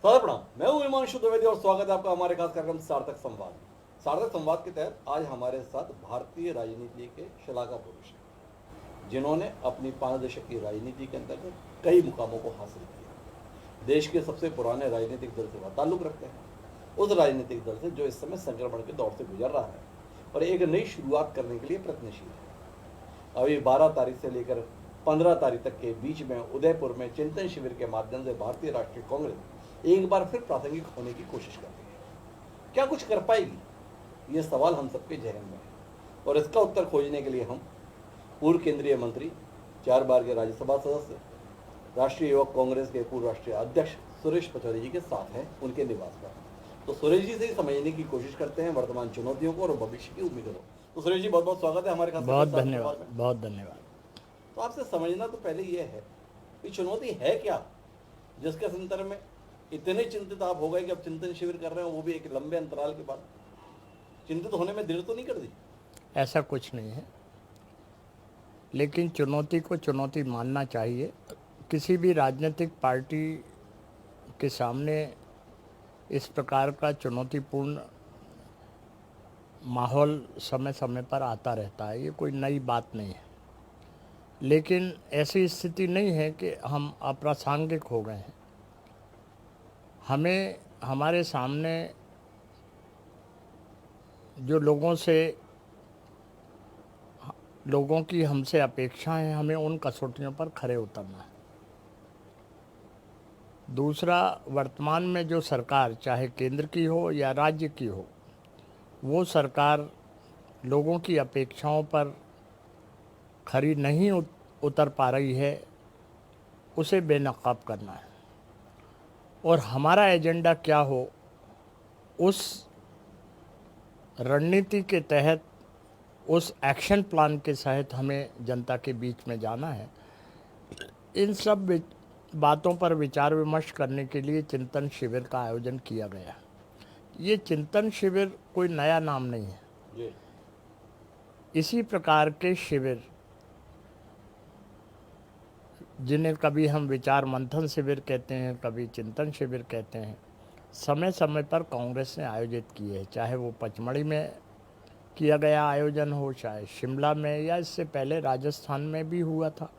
सादर प्रणाम। मैं हूं हिमांशु द्विवेदी और स्वागत है आपका हमारे खास कार्यक्रम सार्थक संवाद। सार्थक संवाद के तहत आज हमारे साथ भारतीय राजनीति के शलाका पुरुष हैं, जिन्होंने अपनी 5 दशक की राजनीति के अंतर्गत कई मुकामों को हासिल किया। देश के सबसे पुराने राजनीतिक दल से वह ताल्लुक रखते हैं, उस राजनीतिक दल से जो इस समय संक्रमण के दौर से गुजर रहा है और एक नई शुरुआत करने के लिए प्रयत्नशील है। अभी 12 तारीख से लेकर 15 तारीख तक के बीच में उदयपुर में चिंतन शिविर के माध्यम से भारतीय राष्ट्रीय कांग्रेस एक बार फिर प्रासंगिक होने की कोशिश कर रही है। क्या कुछ कर पाएगी, ये सवाल हम सबके जहन में है और इसका उत्तर खोजने के लिए हम पूर्व केंद्रीय मंत्री, 4 बार के राज्यसभा सदस्य, राष्ट्रीय युवक कांग्रेस के पूर्व राष्ट्रीय अध्यक्ष सुरेश पचौरी जी के साथ हैं उनके निवास पर। तो सुरेश जी से ही समझने की कोशिश करते हैं वर्तमान चुनौतियों को और भविष्य की उम्मीदों को। तो सुरेश जी, बहुत बहुत स्वागत है हमारे खास। बहुत धन्यवाद, बहुत धन्यवाद। तो आपसे समझना तो पहले ये है कि चुनौती है क्या, जिसके संदर्भ में इतने चिंतित आप हो गए कि अब चिंतन शिविर कर रहे हो, वो भी एक लंबे अंतराल के बाद। चिंतित होने में देर तो नहीं कर दी? ऐसा कुछ नहीं है, लेकिन चुनौती को चुनौती मानना चाहिए। किसी भी राजनीतिक पार्टी के सामने इस प्रकार का चुनौतीपूर्ण माहौल समय समय पर आता रहता है, ये कोई नई बात नहीं है। लेकिन ऐसी स्थिति नहीं है कि हम अप्रासंगिक हो गए हैं। हमें हमारे सामने जो लोगों की हमसे अपेक्षाएं हैं, हमें उन कसौटियों पर खरे उतरना है। दूसरा, वर्तमान में जो सरकार चाहे केंद्र की हो या राज्य की हो, वो सरकार लोगों की अपेक्षाओं पर खरी नहीं उतर पा रही है, उसे बेनकाब करना है। और हमारा एजेंडा क्या हो, उस रणनीति के तहत, उस एक्शन प्लान के तहत हमें जनता के बीच में जाना है। इन सब बातों पर विचार विमर्श करने के लिए चिंतन शिविर का आयोजन किया गया। ये चिंतन शिविर कोई नया नाम नहीं है। जी। इसी प्रकार के शिविर, जिन्हें कभी हम विचार मंथन शिविर कहते हैं, कभी चिंतन शिविर कहते हैं, समय समय पर कांग्रेस ने आयोजित किए हैं। चाहे वो पचमढ़ी में किया गया आयोजन हो, चाहे शिमला में, या इससे पहले राजस्थान में भी हुआ था,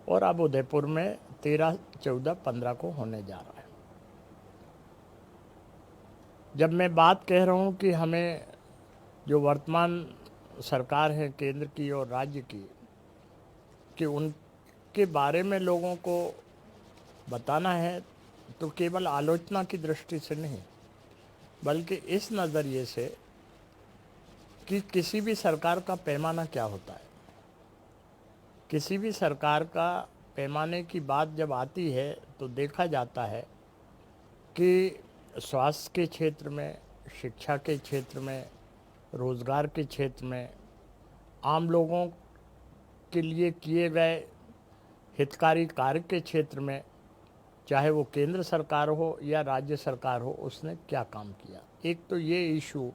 और अब उदयपुर में 13, 14, 15 को होने जा रहा है। जब मैं बात कह रहा हूँ कि हमें जो वर्तमान सरकार है केंद्र की और राज्य की, कि उनके बारे में लोगों को बताना है, तो केवल आलोचना की दृष्टि से नहीं, बल्कि इस नज़रिए से कि किसी भी सरकार का पैमाना क्या होता है। किसी भी सरकार का पैमाने की बात जब आती है तो देखा जाता है कि स्वास्थ्य के क्षेत्र में, शिक्षा के क्षेत्र में, रोज़गार के क्षेत्र में, आम लोगों के लिए किए गए हितकारी कार्य के क्षेत्र में, चाहे वो केंद्र सरकार हो या राज्य सरकार हो, उसने क्या काम किया। एक तो ये इशू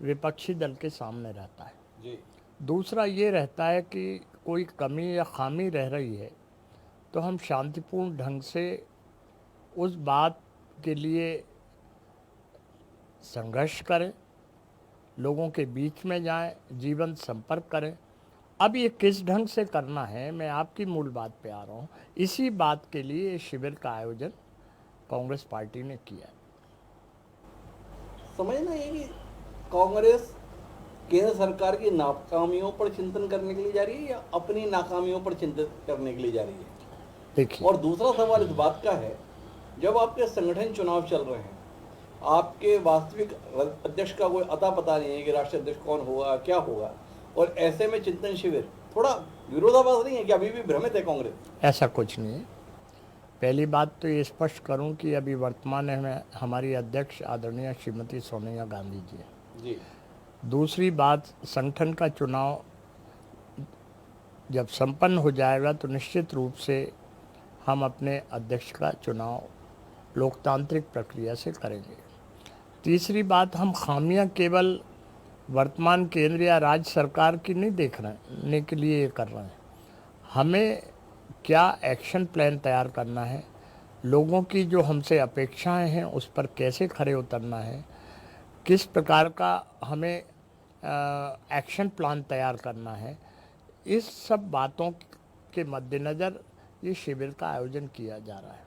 विपक्षी दल के सामने रहता है। जी। दूसरा ये रहता है कि कोई कमी या खामी रह रही है तो हम शांतिपूर्ण ढंग से उस बात के लिए संघर्ष करें, लोगों के बीच में जाएं, जीवंत संपर्क करें। अब ये किस ढंग से करना है, मैं आपकी मूल बात पे आ रहा हूँ। इसी बात के लिए इस शिविर का आयोजन कांग्रेस पार्टी ने किया। समझना ये कि कांग्रेस केंद्र सरकार की नाकामियों पर चिंतन करने के लिए जा रही है या अपनी नाकामियों पर चिंतन करने के लिए जा रही है? देखिए, और दूसरा सवाल इस बात का है, जब आपके संगठन चुनाव चल रहे हैं, आपके वास्तविक अध्यक्ष का कोई अता पता नहीं है कि राष्ट्रीय अध्यक्ष कौन होगा, क्या होगा, और ऐसे में चिंतन शिविर थोड़ा विरोधाभास नहीं है कि अभी भी भ्रमित है कांग्रेस? ऐसा कुछ नहीं है। पहली बात तो ये स्पष्ट करूं कि अभी वर्तमान में हमारी अध्यक्ष आदरणीय श्रीमती सोनिया गांधी जी है। जी। दूसरी बात, संगठन का चुनाव जब संपन्न हो जाएगा तो निश्चित रूप से हम अपने अध्यक्ष का चुनाव लोकतांत्रिक प्रक्रिया से करेंगे। तीसरी बात, हम खामियां केवल वर्तमान केंद्र या राज्य सरकार की नहीं देखने के लिए ये कर रहे हैं। हमें क्या एक्शन प्लान तैयार करना है, लोगों की जो हमसे अपेक्षाएं हैं उस पर कैसे खरे उतरना है, किस प्रकार का हमें एक्शन प्लान तैयार करना है, इस सब बातों के मद्देनज़र ये शिविर का आयोजन किया जा रहा है।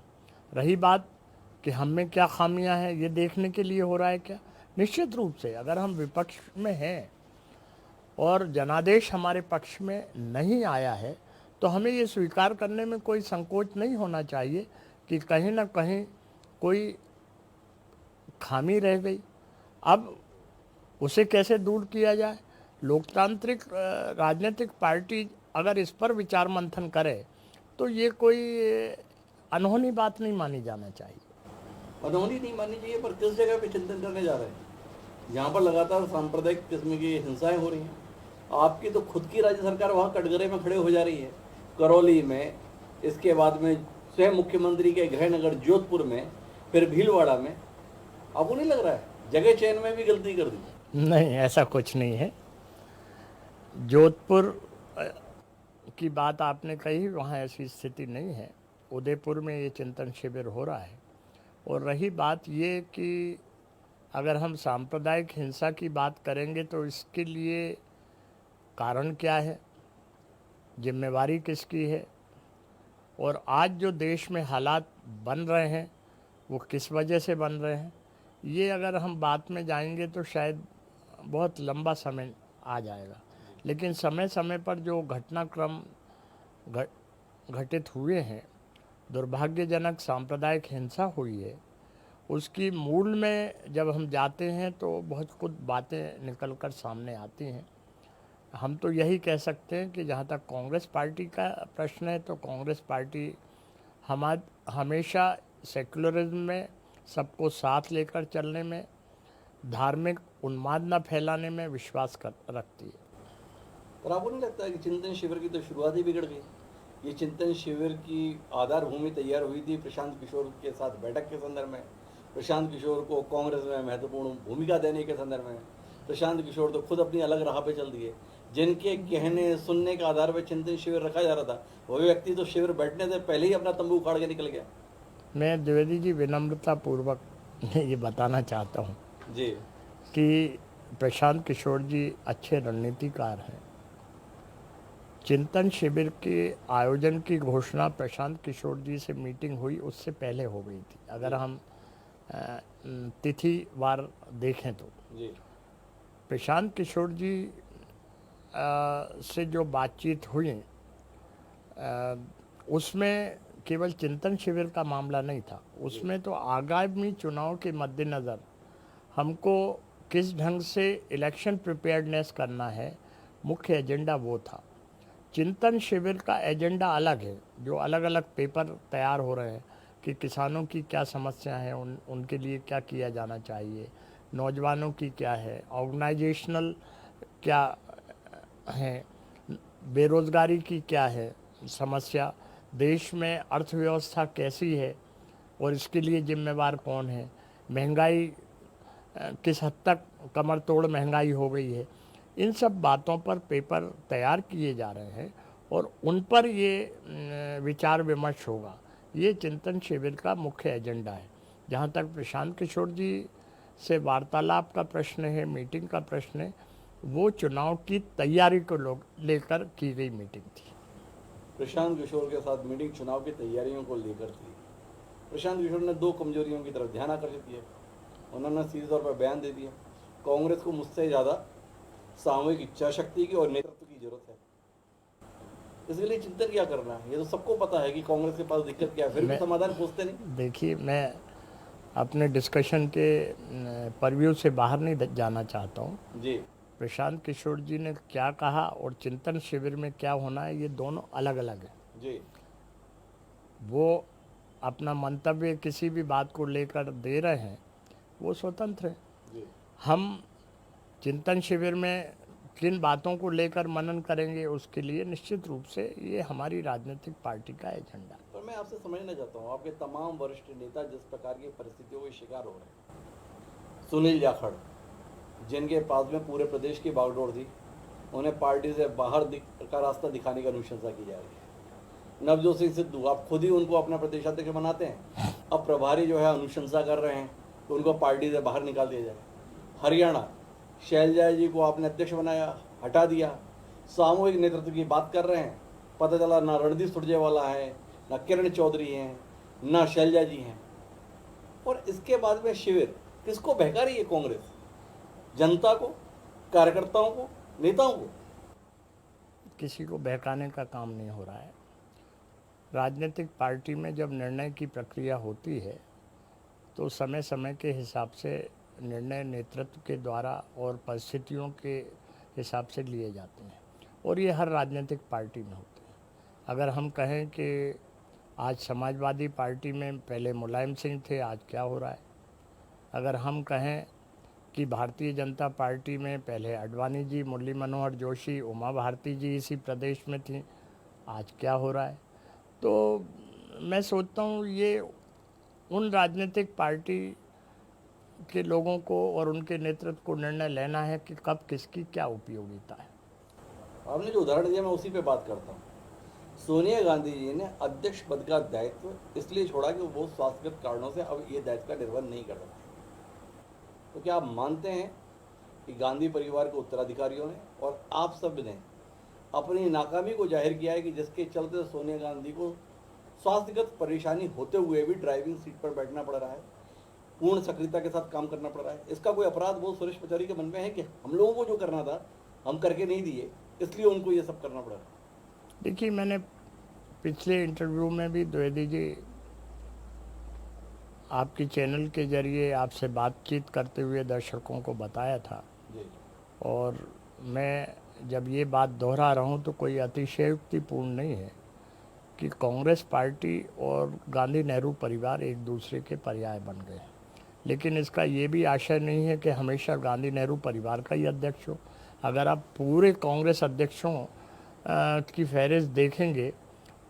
रही बात कि हम में क्या खामियां हैं ये देखने के लिए हो रहा है क्या, निश्चित रूप से अगर हम विपक्ष में हैं और जनादेश हमारे पक्ष में नहीं आया है तो हमें ये स्वीकार करने में कोई संकोच नहीं होना चाहिए कि कहीं ना कहीं कोई खामी रह गई। अब उसे कैसे दूर किया जाए, लोकतांत्रिक राजनीतिक पार्टी अगर इस पर विचार मंथन करे तो ये कोई अनहोनी बात नहीं मानी जाना चाहिए। अनहोनी नहीं माननी चाहिए, पर किस जगह पे चिंतन करने जा रहे हैं जहाँ पर लगातार सांप्रदायिक किस्म की हिंसाएं हो रही हैं। आपकी तो खुद की राज्य सरकार वहाँ कटघरे में खड़े हो जा रही है, करौली में, इसके बाद में स्वयं मुख्यमंत्री के गृह नगर जोधपुर में, फिर भीलवाड़ा में। आपको नहीं लग रहा है जगह चयन में भी गलती कर दी? नहीं, ऐसा कुछ नहीं है। जोधपुर की बात आपने कही, वहाँ ऐसी स्थिति नहीं है। उदयपुर में ये चिंतन शिविर हो रहा है। और रही बात ये कि अगर हम सांप्रदायिक हिंसा की बात करेंगे तो इसके लिए कारण क्या है, जिम्मेवारी किसकी है, और आज जो देश में हालात बन रहे हैं वो किस वजह से बन रहे हैं, ये अगर हम बात में जाएंगे तो शायद बहुत लंबा समय आ जाएगा। लेकिन समय समय पर जो घटनाक्रम घटित हुए हैं, दुर्भाग्यजनक सांप्रदायिक हिंसा हुई है, उसकी मूल में जब हम जाते हैं तो बहुत कुछ बातें निकल कर सामने आती हैं। हम तो यही कह सकते हैं कि जहाँ तक कांग्रेस पार्टी का प्रश्न है तो कांग्रेस पार्टी हमेशा सेक्युलरिज्म में, सबको साथ लेकर चलने में, धार्मिक उन्माद न फैलाने में विश्वास रखती है। पर आपको नहीं लगता है कि चिंतन शिविर की तो शुरुआत ही बिगड़ गई? ये चिंतन शिविर की आधार भूमि तैयार हुई थी प्रशांत किशोर के साथ बैठक के संदर्भ में, प्रशांत किशोर को कांग्रेस में महत्वपूर्ण भूमिका देने के संदर्भ में। प्रशांत किशोर तो खुद अपनी अलग राह पे चल दिए। जिनके कहने सुनने के आधार पर चिंतन शिविर रखा जा रहा था, वही व्यक्ति तो शिविर बैठने से पहले ही अपना तंबू उखाड़ के निकल गया। मैं द्विवेदी जी विनम्रता पूर्वक ये बताना चाहता हूँ जी कि प्रशांत किशोर जी अच्छे रणनीतिकार हैं। चिंतन शिविर के आयोजन की घोषणा प्रशांत किशोर जी से मीटिंग हुई उससे पहले हो गई थी, अगर हम तिथिवार देखें तो। जी प्रशांत किशोर जी से जो बातचीत हुई उसमें केवल चिंतन शिविर का मामला नहीं था, उसमें तो आगामी चुनाव के मद्देनज़र हमको किस ढंग से इलेक्शन प्रिपेयर्डनेस करना है, मुख्य एजेंडा वो था। चिंतन शिविर का एजेंडा अलग है, जो अलग अलग पेपर तैयार हो रहे हैं कि किसानों की क्या समस्या है, उनके लिए क्या किया जाना चाहिए, नौजवानों की क्या है, ऑर्गेनाइजेशनल क्या है, बेरोज़गारी की क्या है समस्या, देश में अर्थव्यवस्था कैसी है और इसके लिए जिम्मेवार कौन है, महंगाई किस हद तक कमर तोड़ महंगाई हो गई है। इन सब बातों पर पेपर तैयार किए जा रहे हैं और उन पर ये विचार विमर्श होगा। ये चिंतन शिविर का मुख्य एजेंडा है। जहाँ तक प्रशांत किशोर जी से वार्तालाप का प्रश्न है, मीटिंग का प्रश्न है, वो चुनाव की तैयारी को लेकर की गई मीटिंग थी। प्रशांत किशोर के साथ मीटिंग चुनाव की तैयारियों को लेकर थी। प्रशांत किशोर ने दो कमजोरियों की तरफ ध्यान आकर्षित किया। उन्होंने सीधे तौर पर बयान दे दिया, कांग्रेस को मुझसे ज़्यादा सामूहिक इच्छा शक्ति की और नेतृत्व की जरूरत है। इसके लिए चिंतन क्या करना है? ये तो सबको पता है कि कांग्रेस के पास दिक्कत क्या है, फिर भी समाधान खोजते नहीं। देखिए, मैं अपने डिस्कशन के परव्यू से बाहर नहीं जाना चाहता हूँ। जी प्रशांत किशोर जी ने क्या कहा और चिंतन शिविर में क्या होना है, ये दोनों अलग अलग है। जी वो अपना मंतव्य किसी भी बात को लेकर दे रहे हैं, वो स्वतंत्र है। जी हम चिंतन शिविर में किन बातों को लेकर मनन करेंगे, उसके लिए निश्चित रूप से ये हमारी राजनीतिक पार्टी का एजेंडा। पर मैं आपसे समझना चाहता हूँ, आपके तमाम वरिष्ठ नेता जिस प्रकार की परिस्थितियों के शिकार हो रहे हैं, सुनील जाखड़ जिनके पास में पूरे प्रदेश की बागडोर थी, उन्हें पार्टी से बाहर का रास्ता दिखाने की अनुशंसा की जा रही है। नवजोत सिंह सिद्धू, आप खुद ही उनको अपना प्रदेशाध्यक्ष बनाते हैं। अब प्रभारी जो है अनुशंसा कर रहे हैं तो उनको पार्टी से बाहर निकाल दिया जाए। हरियाणा, शैलजा जी को आपने अध्यक्ष बनाया, हटा दिया। सामूहिक नेतृत्व की बात कर रहे हैं, पता चला ना रणदीप सुरजेवाला है, ना किरण चौधरी हैं, ना शैलजा जी हैं। और इसके बाद में शिविर किसको बहका रही है कांग्रेस? जनता को, कार्यकर्ताओं को, नेताओं को? किसी को बहकाने का काम नहीं हो रहा है। राजनीतिक पार्टी में जब निर्णय की प्रक्रिया होती है तो समय समय के हिसाब से निर्णय नेतृत्व के द्वारा और परिस्थितियों के हिसाब से लिए जाते हैं, और ये हर राजनीतिक पार्टी में होते हैं। अगर हम कहें कि आज समाजवादी पार्टी में पहले मुलायम सिंह थे, आज क्या हो रहा है? अगर हम कहें कि भारतीय जनता पार्टी में पहले अडवाणी जी, मुरली मनोहर जोशी, उमा भारती जी इसी प्रदेश में थी, आज क्या हो रहा है? तो मैं सोचता हूँ ये उन राजनीतिक पार्टी के लोगों को और उनके नेतृत्व को निर्णय लेना है कि कब किसकी क्या उपयोगिता है। आपने जो उदाहरण दिया मैं उसी पे बात करता हूँ। सोनिया गांधी जी ने अध्यक्ष पद का दायित्व इसलिए छोड़ा कि वो स्वास्थ्यगत कारणों से अब ये दायित्व का निर्वहन नहीं कर सकते। तो क्या आप मानते हैं कि गांधी परिवार के उत्तराधिकारियों ने और आप सब ने अपनी नाकामी को जाहिर किया है कि जिसके चलते सोनिया गांधी को स्वास्थ्यगत परेशानी होते हुए भी ड्राइविंग सीट पर बैठना पड़ रहा है, पूर्ण सक्रियता के साथ काम करना पड़ रहा है? इसका कोई अपराध वो सुरेश पचौरी के मन में है कि हम लोगों को जो करना था हम करके नहीं दिए, इसलिए उनको ये सब करना पड़ा? देखिए, मैंने पिछले इंटरव्यू में भी द्विवेदी जी आपकी चैनल के जरिए आपसे बातचीत करते हुए दर्शकों को बताया था, जी। और मैं जब ये बात दोहरा रहा हूँ तो कोई अतिशयोक्तिपूर्ण नहीं है कि कांग्रेस पार्टी और गांधी नेहरू परिवार एक दूसरे के पर्याय बन गए। लेकिन इसका ये भी आशय नहीं है कि हमेशा गांधी नेहरू परिवार का ही अध्यक्ष हो। अगर आप पूरे कांग्रेस अध्यक्षों की फहरिस्त देखेंगे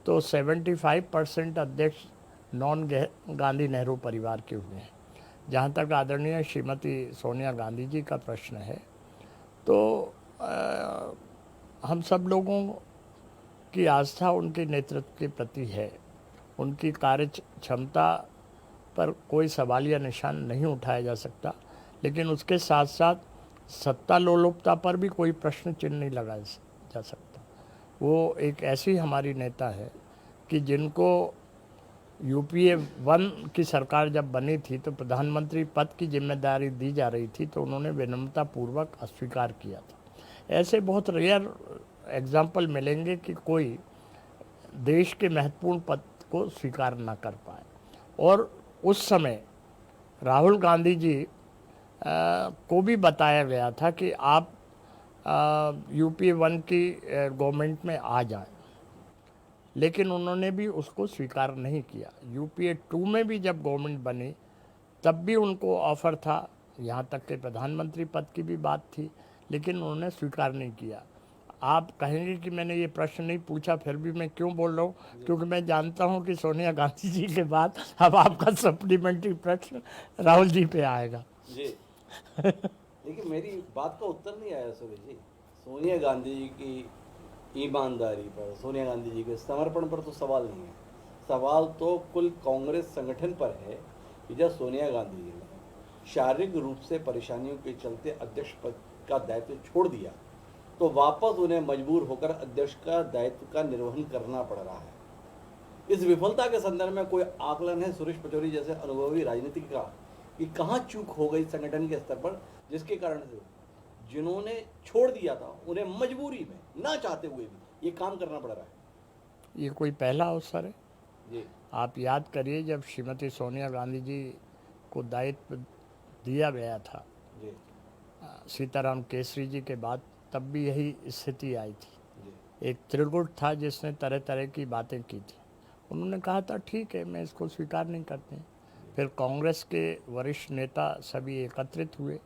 तो 75% अध्यक्ष नॉन गांधी नेहरू परिवार के हुए हैं। जहाँ तक आदरणीय श्रीमती सोनिया गांधी जी का प्रश्न है, तो हम सब लोगों की आस्था उनके नेतृत्व के प्रति है। उनकी कार्य क्षमता पर कोई सवालिया निशान नहीं उठाया जा सकता, लेकिन उसके साथ साथ सत्ता लोलुपता पर भी कोई प्रश्न चिन्ह नहीं लगाया जा सकता। वो एक ऐसी हमारी नेता है कि जिनको यूपीए 1 की सरकार जब बनी थी तो प्रधानमंत्री पद की जिम्मेदारी दी जा रही थी तो उन्होंने विनम्रतापूर्वक अस्वीकार किया था। ऐसे बहुत रेयर एग्जाम्पल मिलेंगे कि कोई देश के महत्वपूर्ण पद को स्वीकार ना कर पाए। और उस समय राहुल गांधी जी को भी बताया गया था कि आप यूपीए 1 की गवर्नमेंट में आ जाएं, लेकिन उन्होंने भी उसको स्वीकार नहीं किया। यूपीए 2 में भी जब गवर्नमेंट बनी तब भी उनको ऑफ़र था, यहाँ तक कि प्रधानमंत्री पद की भी बात थी, लेकिन उन्होंने स्वीकार नहीं किया। आप कहेंगे कि मैंने ये प्रश्न नहीं पूछा, फिर भी मैं क्यों बोल रहा हूँ, क्योंकि मैं जानता हूँ कि सोनिया गांधी जी के बाद अब आपका सप्लीमेंट्री प्रश्न राहुल जी पे आएगा। जी। लेकिन मेरी बात का उत्तर नहीं आया सुरेश जी। सोनिया गांधी जी की ईमानदारी पर, सोनिया गांधी जी के समर्पण पर तो सवाल नहीं है। सवाल तो कुल कांग्रेस संगठन पर है कि जब सोनिया गांधी जी ने शारीरिक रूप से परेशानियों के चलते अध्यक्ष पद का दायित्व छोड़ दिया तो वापस उन्हें मजबूर होकर अध्यक्ष का दायित्व का निर्वहन करना पड़ रहा है। इस विफलता के संदर्भ में कोई आकलन है सुरेश पचौरी जैसे अनुभवी राजनीतिक का कि कहाँ चूक हो गई संगठन के स्तर पर, जिसके कारण से जिन्होंने छोड़ दिया था उन्हें मजबूरी में ना चाहते हुए भी ये काम करना पड़ रहा है? ये कोई पहला अवसर है? जी। आप याद करिए, जब श्रीमती सोनिया गांधी जी को दायित्व दिया गया था जी। सीताराम केसरी जी के बाद, तब भी यही स्थिति आई थी। जी। एक त्रिगुट था जिसने तरह तरह की बातें की थी। उन्होंने कहा था ठीक है, मैं इसको स्वीकार नहीं करते। फिर कांग्रेस के वरिष्ठ नेता सभी एकत्रित हुए,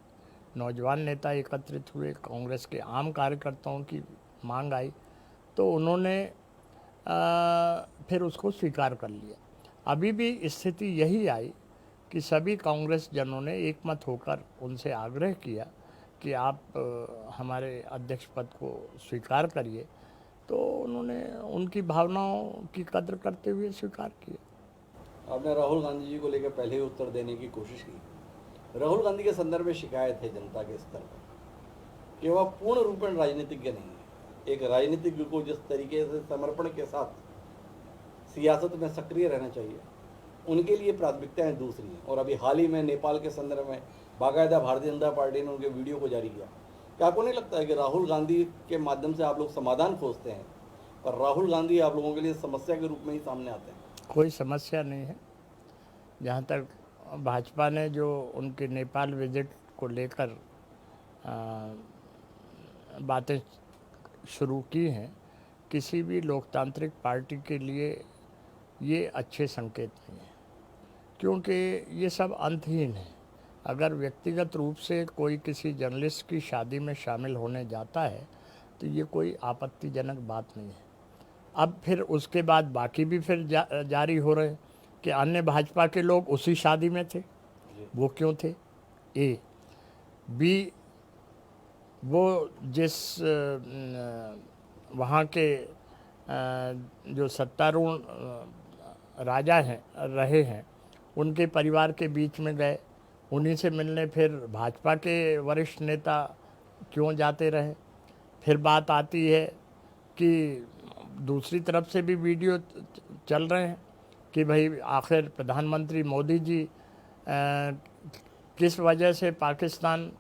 नौजवान नेता एकत्रित हुए, कांग्रेस के आम कार्यकर्ताओं की मांग आई तो उन्होंने फिर उसको स्वीकार कर लिया। अभी भी स्थिति यही आई कि सभी कांग्रेस जनों ने एकमत होकर उनसे आग्रह किया कि आप हमारे अध्यक्ष पद को स्वीकार करिए। तो उन्होंने उनकी भावनाओं की कद्र करते हुए स्वीकार किया। आपने राहुल गांधी जी को लेकर पहले ही उत्तर देने की कोशिश की। राहुल गांधी के संदर्भ में शिकायत है जनता के स्तर पर कि वह पूर्ण रूपेण राजनीतिज्ञ नहीं है। एक राजनीतिज्ञ को जिस तरीके से समर्पण के साथ सियासत में सक्रिय रहना चाहिए, उनके लिए प्राथमिकताएं दूसरी हैं। और अभी हाल ही में नेपाल के संदर्भ में बाकायदा भारतीय जनता पार्टी ने उनके वीडियो को जारी किया। क्या आपको नहीं लगता है कि राहुल गांधी के माध्यम से आप लोग समाधान खोजते हैं, पर राहुल गांधी आप लोगों के लिए समस्या के रूप में ही सामने आते हैं? कोई समस्या नहीं है। जहाँ तक भाजपा ने जो उनके नेपाल विजिट को लेकर बातें शुरू की हैं, किसी भी लोकतांत्रिक पार्टी के लिए ये अच्छे संकेत नहीं है, क्योंकि ये सब अंतहीन है। अगर व्यक्तिगत रूप से कोई किसी जर्नलिस्ट की शादी में शामिल होने जाता है तो ये कोई आपत्तिजनक बात नहीं है। अब फिर उसके बाद बाकी भी फिर जारी हो रहे हैं कि अन्य भाजपा के लोग उसी शादी में थे, वो क्यों थे? ए बी, वो जिस वहाँ के जो सत्तारूढ़ राजा हैं रहे हैं, उनके परिवार के बीच में गए, उन्हीं से मिलने फिर भाजपा के वरिष्ठ नेता क्यों जाते रहे? फिर बात आती है कि दूसरी तरफ से भी वीडियो चल रहे हैं कि भाई आखिर प्रधानमंत्री मोदी जी किस वजह से पाकिस्तान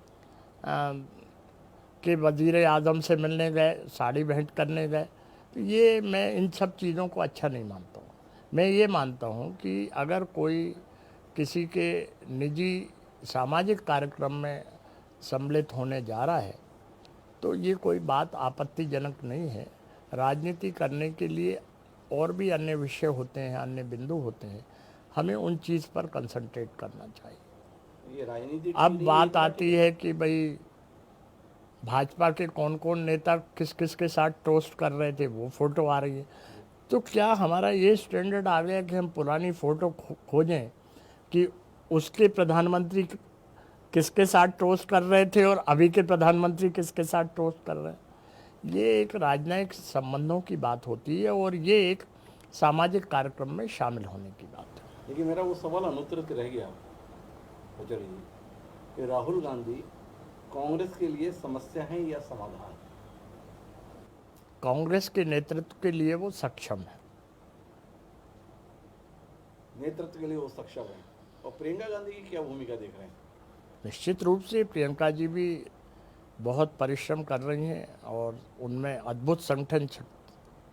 के वज़ीर आज़म से मिलने गए, साड़ी भेंट करने गए। तो ये मैं इन सब चीज़ों को अच्छा नहीं मानता हूँ। मैं ये मानता हूँ कि अगर कोई किसी के निजी सामाजिक कार्यक्रम में सम्मिलित होने जा रहा है तो ये कोई बात आपत्तिजनक नहीं है। राजनीति करने के लिए और भी अन्य विषय होते हैं, अन्य बिंदु होते हैं, हमें उन चीज़ पर कंसंट्रेट करना चाहिए। ये राजनीति अब बात आती है कि भाई भाजपा के कौन कौन नेता किस किस के साथ टोस्ट कर रहे थे, वो फ़ोटो आ रही है। तो क्या हमारा ये स्टैंडर्ड आ गया कि हम पुरानी फ़ोटो खोजें कि उसके प्रधानमंत्री किसके साथ टोस्ट कर रहे थे और अभी के प्रधानमंत्री किसके साथ टोस्ट कर रहे हैं? ये एक राजनयिक संबंधों की बात होती है और ये एक सामाजिक कार्यक्रम में शामिल होने की बात है। देखिए, मेरा वो सवाल अनुत्तरित रह गया आचार्य जी कि राहुल गांधी कांग्रेस के लिए समस्या है या समाधान? कांग्रेस के नेतृत्व के लिए वो सक्षम है। नेतृत्व के लिए वो सक्षम है। और प्रियंका गांधी की क्या भूमिका देख रहे हैं? निश्चित रूप से प्रियंका जी भी बहुत परिश्रम कर रही हैं और उनमें अद्भुत संगठन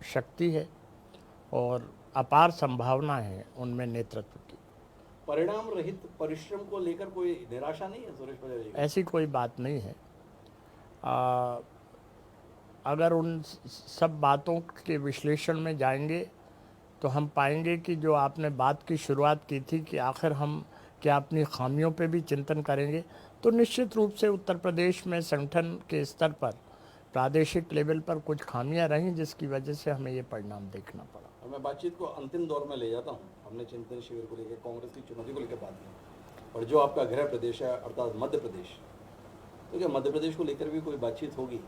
शक्ति है और अपार संभावना है उनमें नेतृत्व की। परिणाम रहित परिश्रम को लेकर कोई निराशा नहीं है सुरेश प्रजापति जी? ऐसी कोई बात नहीं है। अगर उन सब बातों के विश्लेषण में जाएंगे तो हम पाएंगे कि जो आपने बात की शुरुआत की थी कि आखिर हम क्या अपनी खामियों पे भी चिंतन करेंगे, तो निश्चित रूप से उत्तर प्रदेश में संगठन के स्तर पर प्रादेशिक लेवल पर कुछ खामियां रहीं जिसकी वजह से हमें ये परिणाम देखना पड़ा। और मैं बातचीत को अंतिम दौर में ले जाता हूँ। हमने चिंतन शिविर को लेकर, कांग्रेस की चुनौती को लेकर बात की, और जो आपका गृह प्रदेश है अर्थात मध्य प्रदेश, तो क्या मध्य प्रदेश को लेकर भी कोई बातचीत होगी?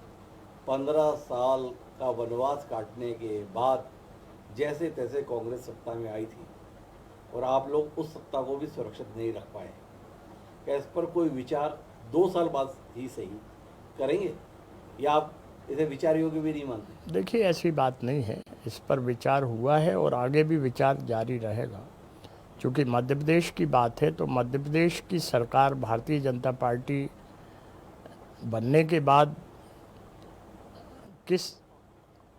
15 साल का वनवास काटने के बाद जैसे तैसे कांग्रेस सत्ता में आई थी और आप लोग उस सत्ता को भी सुरक्षित नहीं रख पाए। क्या इस पर कोई विचार 2 साल बाद ही सही करेंगे, या आप इसे विचार योग्य भी नहीं मानते? देखिए, ऐसी बात नहीं है, इस पर विचार हुआ है और आगे भी विचार जारी रहेगा। क्योंकि मध्य प्रदेश की बात है तो मध्य प्रदेश की सरकार भारतीय जनता पार्टी बनने के बाद किस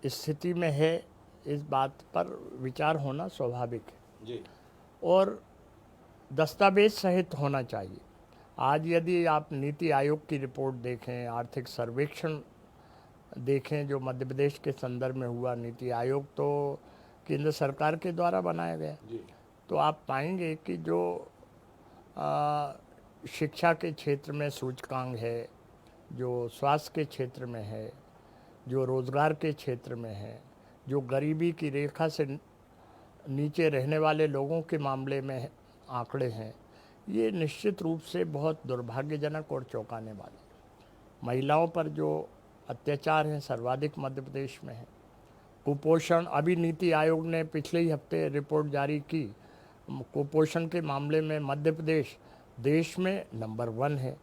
स्थिति में है, इस बात पर विचार होना स्वाभाविक है जी। और दस्तावेज सहित होना चाहिए। आज यदि आप नीति आयोग की रिपोर्ट देखें, आर्थिक सर्वेक्षण देखें जो मध्य प्रदेश के संदर्भ में हुआ, नीति आयोग तो केंद्र सरकार के द्वारा बनाया गया, जी। तो आप पाएंगे कि जो शिक्षा के क्षेत्र में सूचकांक है, जो स्वास्थ्य के क्षेत्र में है, जो रोज़गार के क्षेत्र में है, जो गरीबी की रेखा से नीचे रहने वाले लोगों के मामले में आंकड़े हैं, ये निश्चित रूप से बहुत दुर्भाग्यजनक और चौंकाने वाले। महिलाओं पर जो अत्याचार हैं सर्वाधिक मध्य प्रदेश में है कुपोषण, अभी नीति आयोग ने पिछले ही हफ्ते रिपोर्ट जारी की, कुपोषण के मामले में मध्य प्रदेश देश में नंबर 1 है।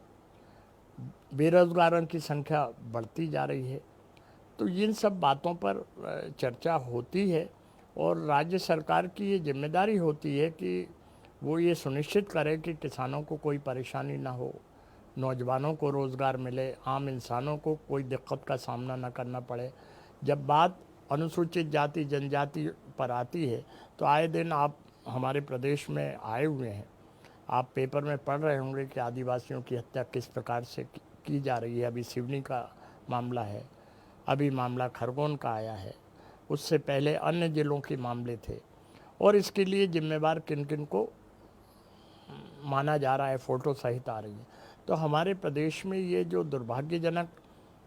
बेरोजगारों की संख्या बढ़ती जा रही है। तो इन सब बातों पर चर्चा होती है और राज्य सरकार की ये जिम्मेदारी होती है कि वो ये सुनिश्चित करे कि किसानों को कोई परेशानी ना हो, नौजवानों को रोज़गार मिले, आम इंसानों को कोई दिक्कत का सामना ना करना पड़े। जब बात अनुसूचित जाति जनजाति पर आती है तो आए दिन आप हमारे प्रदेश में आए हुए हैं, आप पेपर में पढ़ रहे होंगे कि आदिवासियों की हत्या किस प्रकार से की जा रही है। अभी सिवनी का मामला है, अभी मामला खरगोन का आया है, उससे पहले अन्य ज़िलों के मामले थे। और इसके लिए जिम्मेवार किन किन को माना जा रहा है, फ़ोटो सहित आ रही है। तो हमारे प्रदेश में ये जो दुर्भाग्यजनक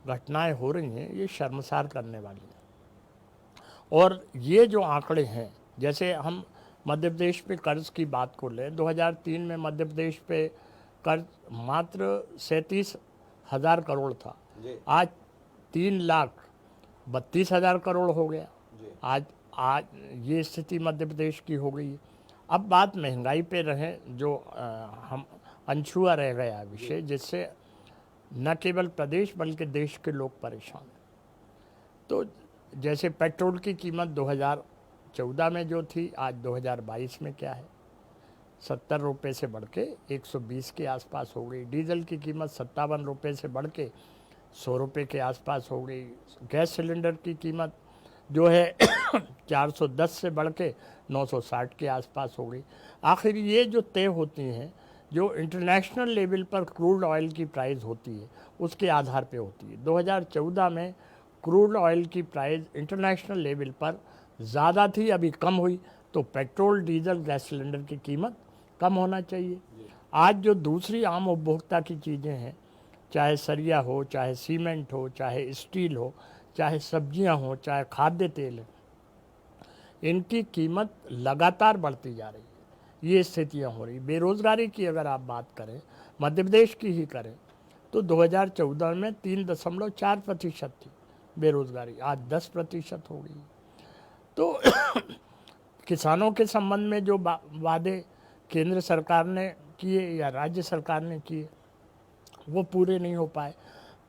घटनाएं हो रही हैं, ये शर्मसार करने वाली हैं। और ये जो आंकड़े हैं, जैसे हम मध्य प्रदेश पे कर्ज की बात को लें, 2003 में मध्य प्रदेश पे कर्ज मात्र 37,000 करोड़ था, आज 3,32,000 करोड़ हो गया। आज ये स्थिति मध्य प्रदेश की हो गई है। अब बात महंगाई पे रहे, जो हम अनछुआ रह गया विषय, जिससे न केवल प्रदेश बल्कि देश के लोग परेशान हैं। तो जैसे पेट्रोल की कीमत 2014 में जो थी, आज 2022 में क्या है, 70 रुपये से बढ़ के 120 के आसपास हो गई। डीजल की कीमत 57 रुपये से बढ़ के 100 रुपये के आसपास हो गई। गैस सिलेंडर की कीमत जो है 410 से बढ़ के 960 के आसपास हो गई। आखिर ये जो तय होती हैं, जो इंटरनेशनल लेवल पर क्रूड ऑयल की प्राइस होती है, उसके आधार पे होती है। 2014 में क्रूड ऑयल की प्राइस इंटरनेशनल लेवल पर ज़्यादा थी, अभी कम हुई। तो पेट्रोल, डीजल, गैस सिलेंडर की कीमत कम होना चाहिए। आज जो दूसरी आम उपभोक्ता की चीज़ें हैं, चाहे सरिया हो, चाहे सीमेंट हो, चाहे स्टील हो, चाहे सब्जियां हो, चाहे खाद्य तेल है, इनकी कीमत लगातार बढ़ती जा रही है। ये स्थितियां हो रही। बेरोज़गारी की अगर आप बात करें, मध्य प्रदेश की ही करें, तो 2014 में 3.4% थी बेरोज़गारी, आज 10% हो गई। तो किसानों के संबंध में जो वादे केंद्र सरकार ने किए या राज्य सरकार ने किए, वो पूरे नहीं हो पाए।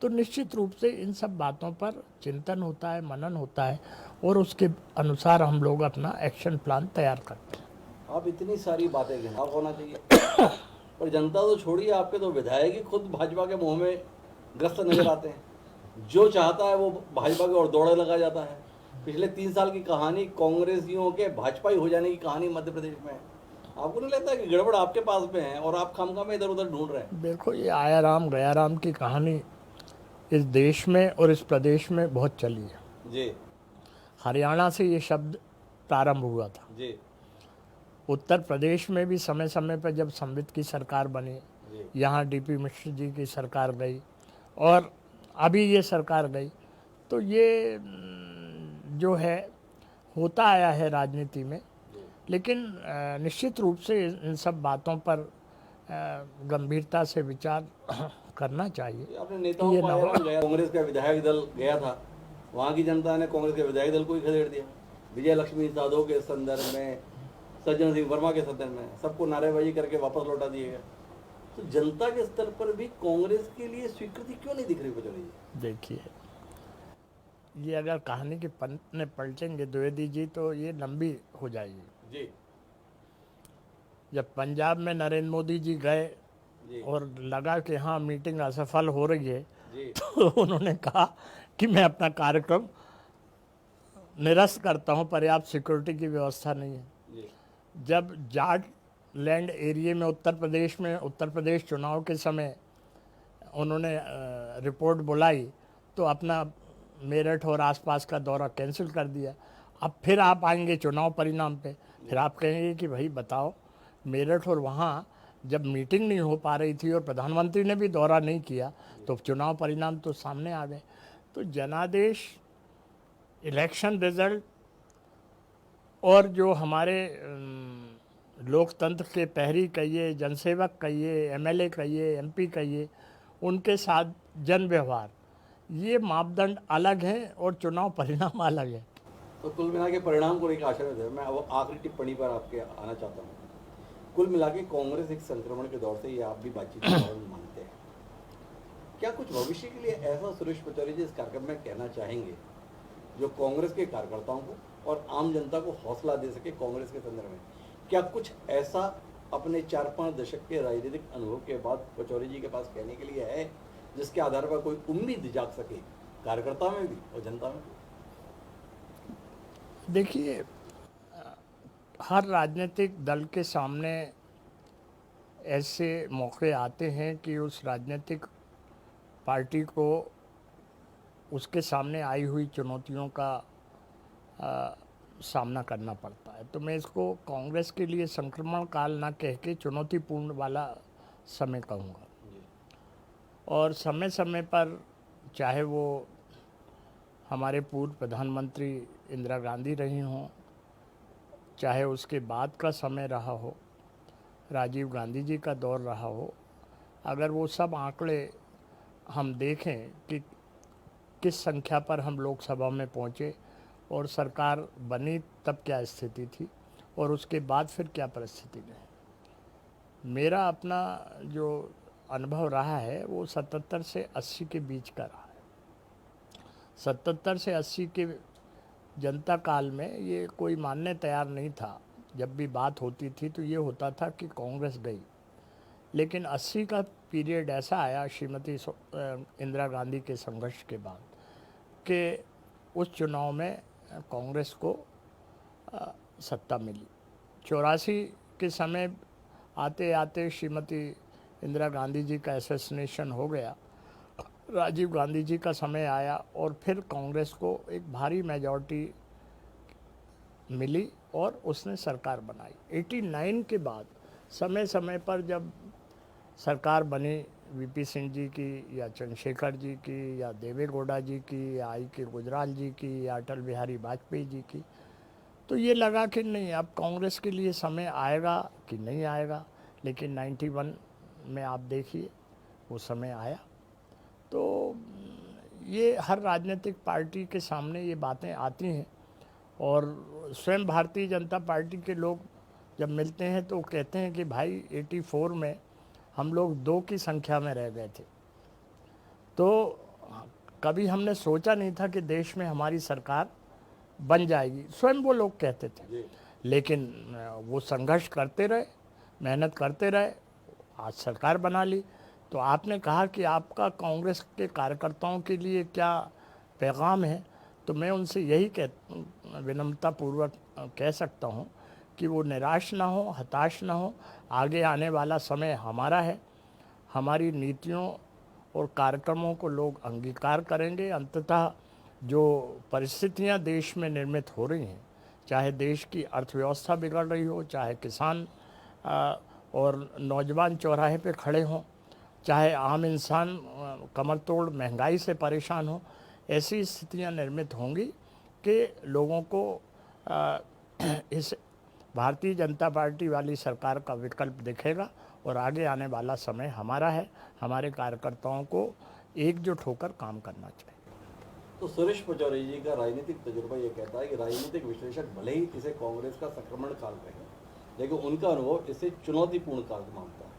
तो निश्चित रूप से इन सब बातों पर चिंतन होता है, मनन होता है, और उसके अनुसार हम लोग अपना एक्शन प्लान तैयार करते हैं। आप इतनी सारी बातें गिनाव होना चाहिए पर जनता तो छोड़िए, आपके तो विधायक ही खुद भाजपा के मुंह में ग्रस्त नजर आते हैं। जो चाहता है वो भाजपा की ओर दौड़े लगा जाता है। पिछले 3 साल की कहानी कांग्रेसियों के भाजपा ही हो जाने की कहानी मध्य प्रदेश में है। आपको नहीं लगता कि गड़बड़ आपके पास में है और आप खामखा में इधर उधर ढूंढ रहे हैं? देखो, ये आया राम गया राम की कहानी इस देश में और इस प्रदेश में बहुत चली है जी। हरियाणा से ये शब्द प्रारंभ हुआ था जी। उत्तर प्रदेश में भी समय समय पर जब संवित की सरकार बनी, यहाँ डीपी मिश्र जी की सरकार गई और अभी ये सरकार गई, तो ये जो है होता आया है राजनीति में। लेकिन निश्चित रूप से इन सब बातों पर गंभीरता से विचार करना चाहिए। अपने नेताओं को आया गया, कांग्रेस का विधायक दल गया था, वहाँ की जनता ने कांग्रेस के विधायक दल को ही खदेड़ दिया। विजय लक्ष्मी साधो के संदर्भ में, सज्जन सिंह वर्मा के संदर्भ में सबको नारेबाजी करके वापस लौटा दिए गए। तो जनता के स्तर पर भी कांग्रेस के लिए स्वीकृति क्यों नहीं दिख रही बचौली जी? देखिए, ये अगर कहानी के पन्ने पलटेंगे द्विवेदी जी तो ये लंबी हो जाएगी जी। जब पंजाब में नरेंद्र मोदी जी गए और लगा कि हाँ मीटिंग असफल हो रही है, तो उन्होंने कहा कि मैं अपना कार्यक्रम निरस्त करता हूँ, पर्याप्त सिक्योरिटी की व्यवस्था नहीं है। जब जाट लैंड एरिया में उत्तर प्रदेश चुनाव के समय उन्होंने रिपोर्ट बुलाई, तो अपना मेरठ और आसपास का दौरा कैंसिल कर दिया। अब फिर आप आएंगे चुनाव परिणाम पे, फिर आप कहेंगे कि भाई बताओ, मेरठ और वहाँ जब मीटिंग नहीं हो पा रही थी और प्रधानमंत्री ने भी दौरा नहीं किया, तो चुनाव परिणाम तो सामने आ गए। तो जनादेश, इलेक्शन रिजल्ट और जो हमारे लोकतंत्र के प्रहरी कहिए, जनसेवक कहिए, एमएलए कहिए, एमपी कहिए, उनके साथ जन व्यवहार, ये मापदंड अलग हैं और चुनाव परिणाम अलग है। तो कुल मिला के परिणाम को लेकर आशावादी है। मैं अब आखिरी टिप्पणी पर आपके आना चाहता हूँ। कुल मिला के कांग्रेस एक संक्रमण के दौर से, ये आप भी बातचीत के दौरान मानते हैं। क्या कुछ भविष्य के लिए ऐसा सुरेश पचौरी जी इस कार्यक्रम में कहना चाहेंगे जो कांग्रेस के कार्यकर्ताओं को और आम जनता को हौसला दे सके कांग्रेस के संदर्भ में? क्या कुछ ऐसा अपने 4-5 दशक के राजनीतिक अनुभव के बाद पचौरी जी के पास कहने के लिए है जिसके आधार पर कोई उम्मीद जाग सके कार्यकर्ता में भी और जनता में भी? देखिए, हर राजनीतिक दल के सामने ऐसे मौके आते हैं कि उस राजनीतिक पार्टी को उसके सामने आई हुई चुनौतियों का सामना करना पड़ता है। तो मैं इसको कांग्रेस के लिए संक्रमण काल ना कह के चुनौतीपूर्ण वाला समय कहूँगा। और समय समय पर चाहे वो हमारे पूर्व प्रधानमंत्री इंदिरा गांधी रही हों, चाहे उसके बाद का समय रहा हो, राजीव गांधी जी का दौर रहा हो, अगर वो सब आंकड़े हम देखें कि किस संख्या पर हम लोकसभा में पहुँचे और सरकार बनी तब क्या स्थिति थी और उसके बाद फिर क्या परिस्थिति रही। मेरा अपना जो अनुभव रहा है वो 77 से 80 के बीच का रहा है। 77 से 80 के जनता काल में ये कोई मानने तैयार नहीं था। जब भी बात होती थी तो ये होता था कि कांग्रेस गई, लेकिन 80 का पीरियड ऐसा आया श्रीमती इंदिरा गांधी के संघर्ष के बाद कि उस चुनाव में कांग्रेस को सत्ता मिली। 84 के समय आते आते श्रीमती इंदिरा गांधी जी का असैसिनेशन हो गया, राजीव गांधी जी का समय आया और फिर कांग्रेस को एक भारी मेजॉरिटी मिली और उसने सरकार बनाई। 89 के बाद समय समय पर जब सरकार बनी वीपी सिंह जी की या चंद्रशेखर जी की या देवे गौड़ा जी की या आई के गुजराल जी की या अटल बिहारी वाजपेयी जी की, तो ये लगा कि नहीं अब कांग्रेस के लिए समय आएगा कि नहीं आएगा। लेकिन 91 में आप देखिए वो समय आया। तो ये हर राजनीतिक पार्टी के सामने ये बातें आती हैं और स्वयं भारतीय जनता पार्टी के लोग जब मिलते हैं तो कहते हैं कि भाई 84 में हम लोग 2 की संख्या में रह गए थे, तो कभी हमने सोचा नहीं था कि देश में हमारी सरकार बन जाएगी, स्वयं वो लोग कहते थे। लेकिन वो संघर्ष करते रहे, मेहनत करते रहे, आज सरकार बना ली। तो आपने कहा कि आपका कांग्रेस के कार्यकर्ताओं के लिए क्या पैगाम है, तो मैं उनसे यही विनम्रतापूर्वक कह सकता हूँ कि वो निराश ना हो, हताश ना हो। आगे आने वाला समय हमारा है, हमारी नीतियों और कार्यक्रमों को लोग अंगीकार करेंगे। अंततः जो परिस्थितियाँ देश में निर्मित हो रही हैं, चाहे देश की अर्थव्यवस्था बिगड़ रही हो, चाहे किसान और नौजवान चौराहे पे खड़े हों, चाहे आम इंसान कमर तोड़ महंगाई से परेशान हो, ऐसी स्थितियां निर्मित होंगी कि लोगों को इस भारतीय जनता पार्टी वाली सरकार का विकल्प दिखेगा और आगे आने वाला समय हमारा है। हमारे कार्यकर्ताओं को एकजुट होकर काम करना चाहिए। तो सुरेश पचौरी जी का राजनीतिक तजुर्बा ये कहता है कि राजनीतिक विश्लेषक भले ही इसे कांग्रेस का संक्रमण काल कहें, लेकिन उनका अनुभव इसे चुनौतीपूर्ण काल मानता है।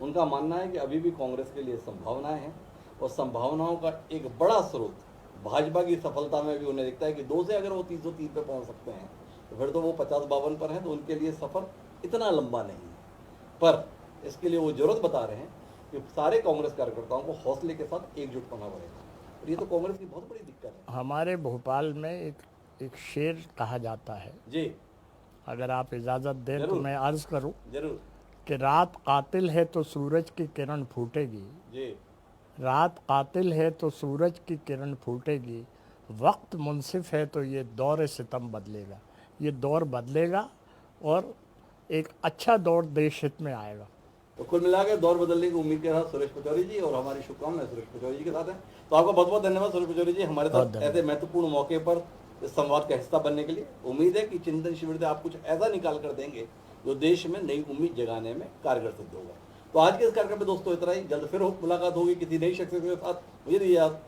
उनका मानना है कि अभी भी कांग्रेस के लिए संभावनाएं हैं और संभावनाओं का एक बड़ा स्रोत भाजपा की सफलता में भी उन्हें दिखता है कि 2 से अगर वो 303 पे पहुंच सकते हैं तो फिर तो वो 50-52 पर हैं, तो उनके लिए सफ़र इतना लंबा नहीं है। पर इसके लिए वो जरूरत बता रहे हैं कि सारे कांग्रेस कार्यकर्ताओं को हौसले के साथ एकजुट होना पड़ेगा। और ये तो कांग्रेस की बहुत बड़ी दिक्कत है। हमारे भोपाल में एक शेर कहा जाता है जी, अगर आप इजाज़त दें तो मैं अर्ज़ करूं जरूर कि रात कातिल है तो सूरज की किरण फूटेगी। जी, रात कातिल है तो सूरज की किरण फूटेगी, वक्त मुनसिफ है तो ये दौर सितम बदलेगा। ये दौर बदलेगा और एक अच्छा दौर देश हित में आएगा। तो कुल मिलाकर दौर बदलने की उम्मीद कर रहा सुरेश पचौरी जी, और हमारी शुभकामनाएं सुरेश पचौरी जी के साथ हैं। तो आपका बहुत बहुत धन्यवाद सुरेश पचौरी जी, हमारे साथ ऐसे महत्वपूर्ण मौके पर इस संवाद का हिस्सा बनने के लिए। उम्मीद है कि चिंतन शिविर से आप कुछ ऐसा निकाल कर देंगे जो देश में नई उम्मीद जगाने में कारगर सिद्ध होगा। तो आज के इस कार्यक्रम में दोस्तों इतना ही। जल्द फिर मुलाकात होगी किसी नई शख्सियत के साथ। मुझे दीजिए आप,